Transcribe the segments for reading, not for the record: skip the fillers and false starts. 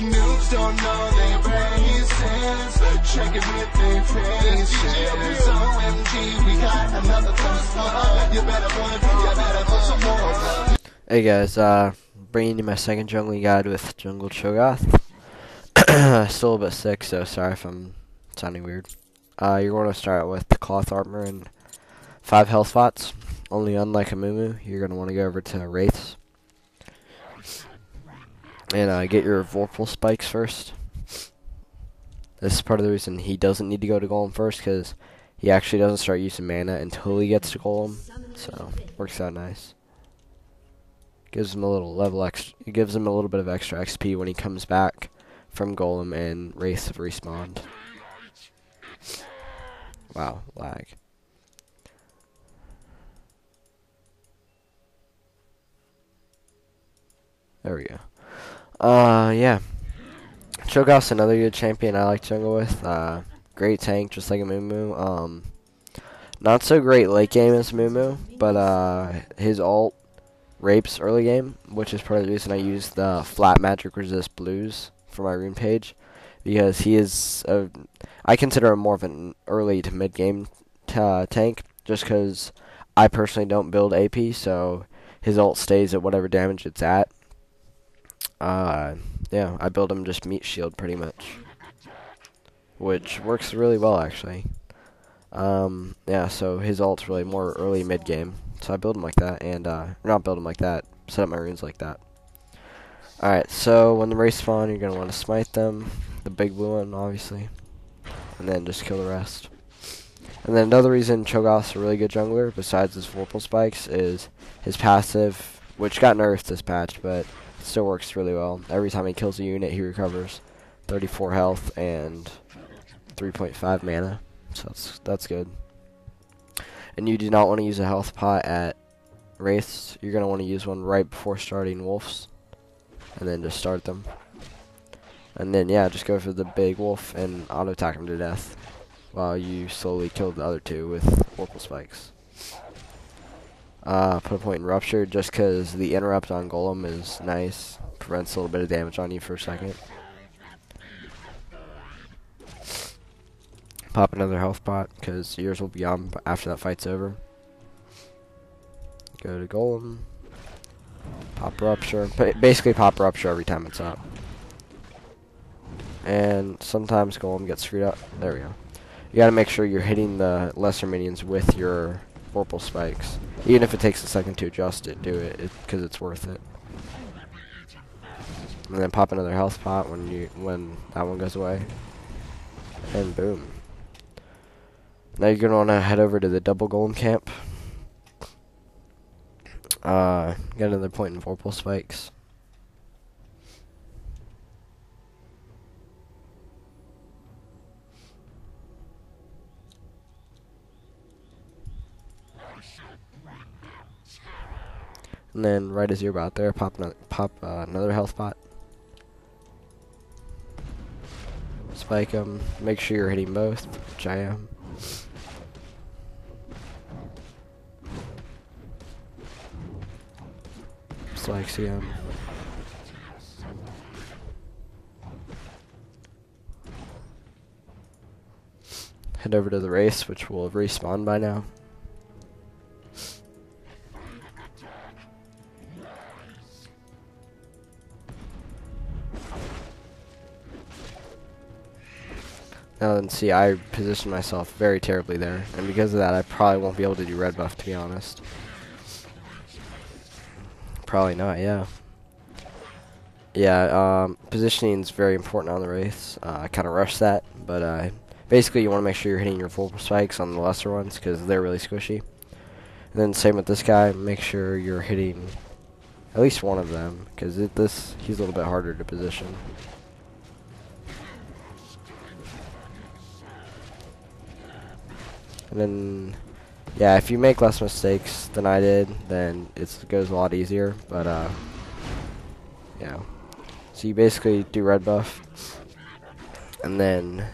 Noobs don't know they races. Check it with their faces. OMG, we got another thirst. You better put some more. Hey guys, bringing you my second jungling guide with Jungle Cho'Gath. Still a bit sick, so sorry if I'm sounding weird. You're going to start with the cloth armor and 5 health pots. Only unlike a Moo, you're going to want to go over to Wraiths. And get your Vorpal spikes first. This is part of the reason he doesn't need to go to Golem first, because he actually doesn't start using mana until he gets to Golem. So, works out nice. Gives him a little it gives him a little bit of extra XP when he comes back from Golem and Wraiths have respawned. Wow, lag. There we go. Yeah. Cho'Gath's another good champion I like to jungle with. Great tank, just like a Moo. Not so great late game as Moo, but his ult rapes early game, which is part of the reason I use the flat magic resist blues for my rune page, because he is I consider him more of an early to mid game tank, just because I personally don't build AP, so his ult stays at whatever damage it's at. Yeah, I build him just meat shield pretty much, which works really well actually. Yeah, so his ult's really more early mid game. So I build him like that, and not build him like that, set up my runes like that. Alright, so when the race spawn, you're going to want to smite them, the big blue one, obviously, and then just kill the rest. And then another reason Cho'Gath's a really good jungler, besides his Vorpal spikes, is his passive, which got nerfed this patch, but it still works really well. Every time he kills a unit, he recovers 34 health and 3.5 mana, so that's good. And you do not want to use a health pot at Wraiths. You're going to want to use one right before starting Wolves. And then just start them. And then, yeah, just go for the big wolf and auto-attack him to death, while you slowly kill the other two with Vorpal spikes. Put a point in Rupture, just because the interrupt on Golem is nice. Prevents a little bit of damage on you for a second. Pop another health pot, because yours will be on after that fight's over. Go to Golem. Pop Rupture. Basically pop Rupture every time it's up. And sometimes Golem gets screwed up. There we go. You gotta make sure you're hitting the lesser minions with your Vorpal spikes. Even if it takes a second to adjust it, do it, because it's worth it. And then pop another health pot when that one goes away. And boom. Now you're going to want to head over to the double Golem camp. Get another point in Vorpal spikes. And then right as you're about there, pop another health pot. Spike them. Make sure you're hitting both, which I am. Spikes again. Head over to the race, which will have respawned by now. Now then, see, I positioned myself very terribly there, and because of that, I probably won't be able to do red buff, to be honest. Probably not, yeah. Yeah, positioning is very important on the Wraiths. I kind of rushed that, but basically you want to make sure you're hitting your full spikes on the lesser ones, because they're really squishy. And then same with this guy, make sure you're hitting at least one of them, because he's a little bit harder to position. And then, yeah, if you make less mistakes than I did, then it goes a lot easier. But, yeah. So you basically do red buff, and then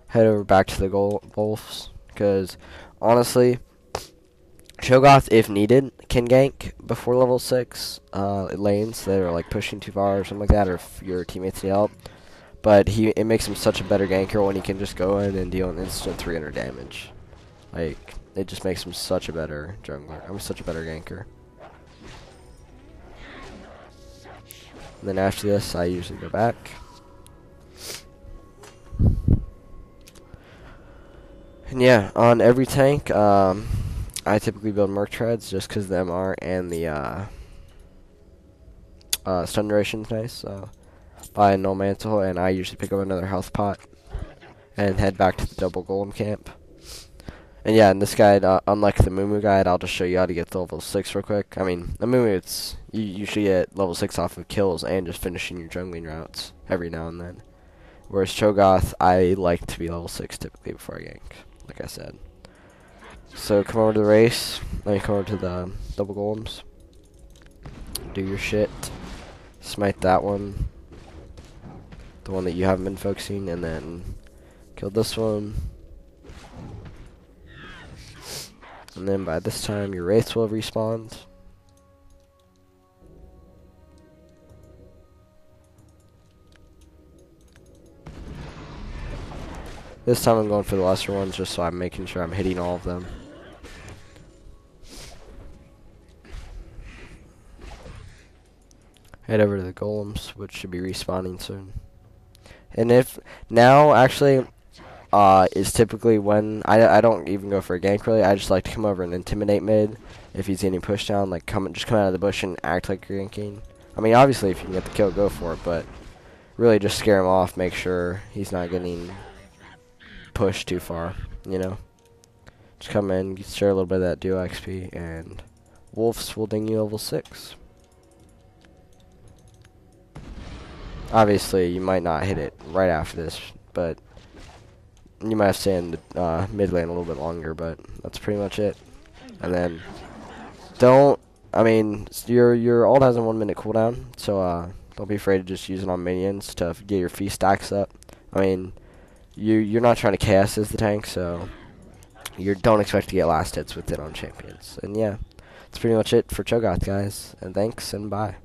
head over back to the Glyphs, because honestly, Cho'Gath, if needed, can gank before level 6 lanes that are like pushing too far or something like that, or if your teammates need help. But it makes him such a better ganker when he can just go in and deal an instant 300 damage. Like, it just makes him such a better jungler. I'm such a better ganker. And then after this, I usually go back. And yeah, on every tank, I typically build Merc Treads just because the MR and the stun duration is nice. So buy a Null Mantle, and I usually pick up another health pot and head back to the double golem camp. And yeah, in this guide, unlike the Moo guide, I'll just show you how to get to level 6 real quick. I mean, the Moo, you usually get level 6 off of kills and just finishing your jungling routes every now and then. Whereas Cho'Gath, I like to be level 6 typically before I gank, like I said. So come over to the race, then you come over to the double golems. Do your shit. Smite that one. The one that you haven't been focusing, and then kill this one. And then by this time, your wraiths will have respawned. This time I'm going for the lesser ones, just so I'm making sure I'm hitting all of them. Head over to the golems, which should be respawning soon. And if now, actually, is typically when I don't even go for a gank really. I just like to come over and intimidate mid if he's getting pushed down. Like just come out of the bush and act like you're ganking. I mean, obviously if you can get the kill, go for it. But really, just scare him off. Make sure he's not getting pushed too far. You know, just come in, share a little bit of that duo XP, and wolves will ding you level 6. Obviously, you might not hit it right after this, but you might have to stay in the mid lane a little bit longer, but that's pretty much it. And then your ult has a 1 minute cooldown, so don't be afraid to just use it on minions to get your feast stacks up. I mean, you're not trying to chaos as the tank, so you don't expect to get last hits with it on champions. And yeah, that's pretty much it for Cho'Gath, guys. And thanks, and bye.